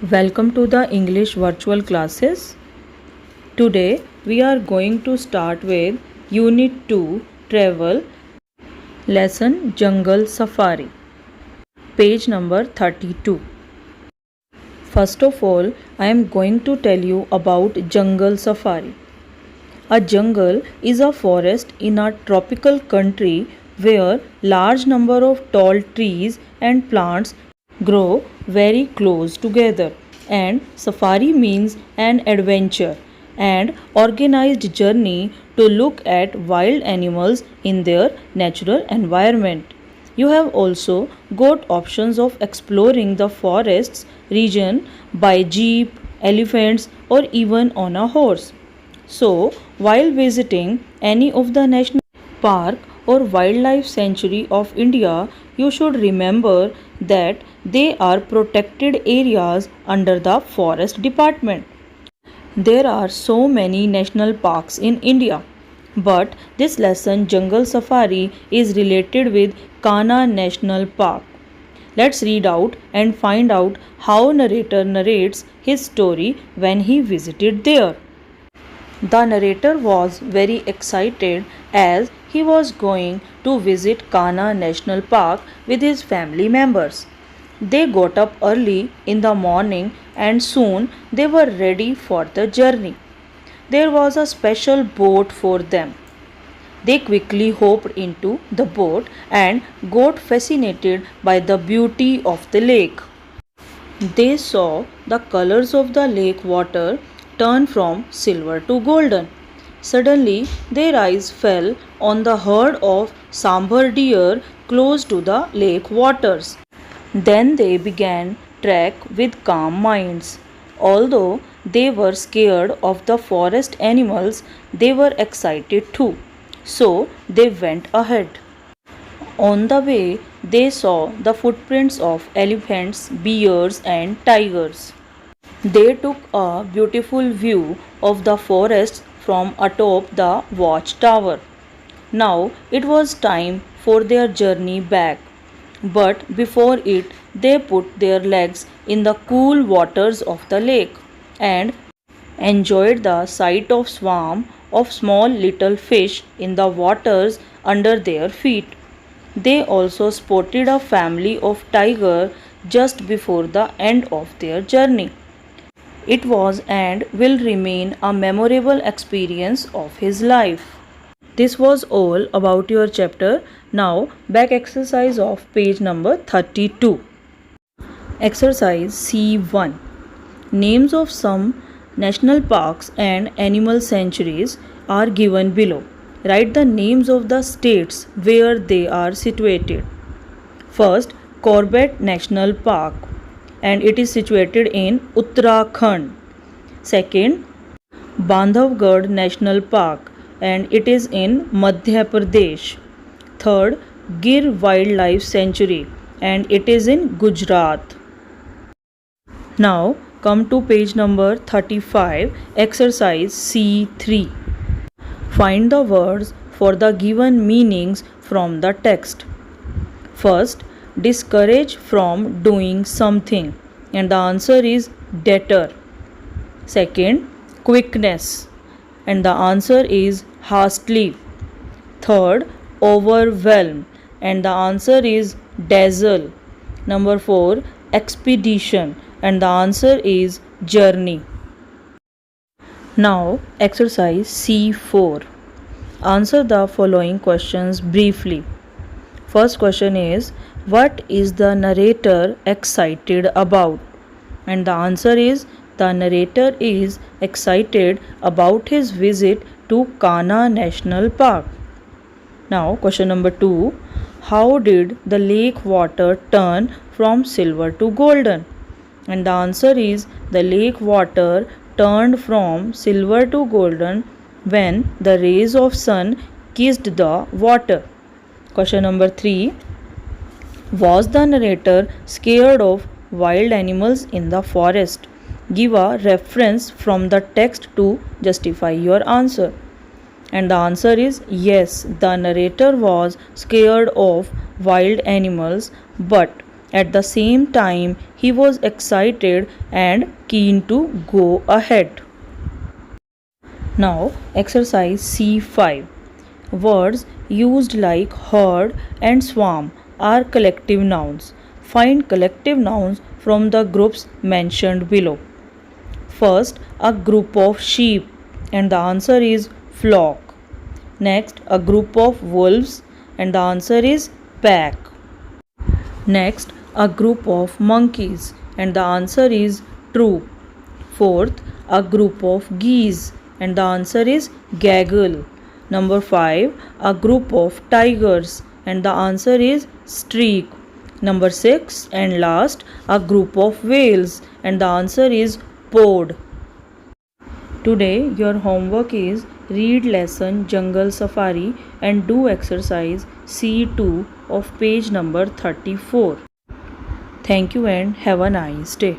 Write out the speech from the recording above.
Welcome to the English virtual classes. Today we are going to start with Unit 2 Travel Lesson Jungle Safari, page number 32. First of all, I am going to tell you about jungle safari. A jungle is a forest in a tropical country where large number of tall trees and plants grow very close together, and safari means an adventure and organized journey to look at wild animals in their natural environment. You have also got options of exploring the forests region by jeep, elephants, or even on a horse. So, while visiting any of the national park or wildlife sanctuary of India, you should remember that they are protected areas under the forest department. There are so many national parks in India, but this lesson Jungle Safari is related with Kanha National Park. Let's read out and find out how narrator narrates his story when he visited there. The narrator was very excited as he was going to visit Kanha National Park with his family members. They got up early in the morning and soon they were ready for the journey. There was a special boat for them. They quickly hopped into the boat and got fascinated by the beauty of the lake. They saw the colors of the lake water turn from silver to golden. Suddenly, their eyes fell on the herd of sambar deer close to the lake waters. Then they began trek with calm minds. Although they were scared of the forest animals, they were excited too. So they went ahead. On the way, they saw the footprints of elephants, bears, and tigers. They took a beautiful view of the forest from atop the watchtower. Now it was time for their journey back. But before it, they put their legs in the cool waters of the lake and enjoyed the sight of swarm of small little fish in the waters under their feet. They also spotted a family of tiger just before the end of their journey. It was and will remain a memorable experience of his life. This was all about your chapter. Now, back exercise of page number 32. Exercise C1. Names of some national parks and animal sanctuaries are given below. Write the names of the states where they are situated. First, Corbett National Park, and it is situated in Uttarakhand. Second, Bandhavgarh National Park, and it is in Madhya Pradesh. Third, Gir Wildlife Sanctuary, and it is in Gujarat. Now come to page number 35, exercise C3. Find the words for the given meanings from the text. First, discourage from doing something, and the answer is deter. Second, quickness, and the answer is hastily. Third, overwhelm, and the answer is dazzle. Number 4, expedition, and the answer is journey. Now, exercise C4. Answer the following questions briefly. First question is, what is the narrator excited about? And the answer is, the narrator is excited about his visit to Kanha National Park. Now, question number 2. How did the lake water turn from silver to golden? And the answer is, the lake water turned from silver to golden when the rays of sun kissed the water. Question number 3. Was the narrator scared of wild animals in the forest? Give a reference from the text to justify your answer. And the answer is yes, the narrator was scared of wild animals, but At the same time, he was excited and keen to go ahead. Now, exercise C5. Words used like herd and swarm are collective nouns. Find collective nouns from the groups mentioned below. First, a group of sheep, and the answer is flock. Next, a group of wolves, and the answer is pack. Next, a group of monkeys, and the answer is troop. Fourth, a group of geese, and the answer is gaggle. Number 5, a group of tigers, and the answer is streak. Number 6 and last, a group of whales, and the answer is pod. Today your homework is read lesson Jungle Safari and do exercise C2 of page number 34. Thank you and have a nice day.